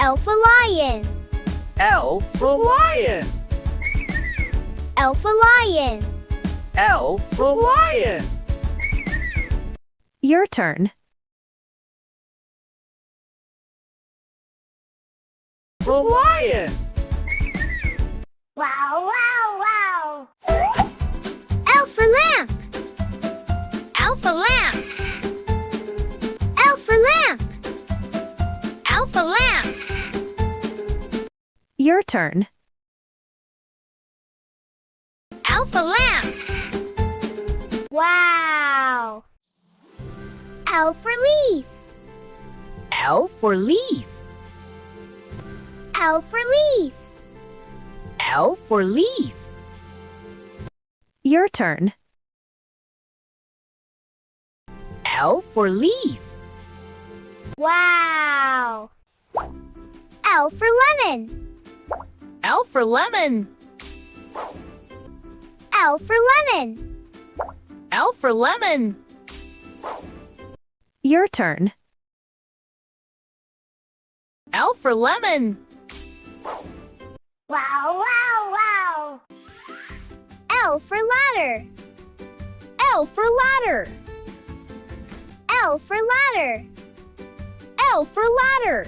L for lion. L for lion. L for lion. L for lion. Your turn. For lion. Wow, wow, wow. L for lamp. L for lamp. L for lamp. L for lamp. Your turn. L for lamp. Wow. L for leaf. L for leaf. L for leaf. L for leaf. Your turn. L for leaf. Wow. L for lemon. L for lemon. L for lemon. L for lemon. Your turn. L for lemon. Wow, wow, wow. L for ladder. L for ladder. L for ladder. L for ladder.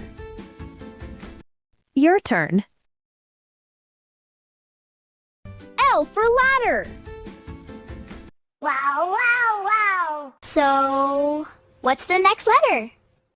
Your turn. L for ladder. Wow, wow, wow. So, what's the next letter?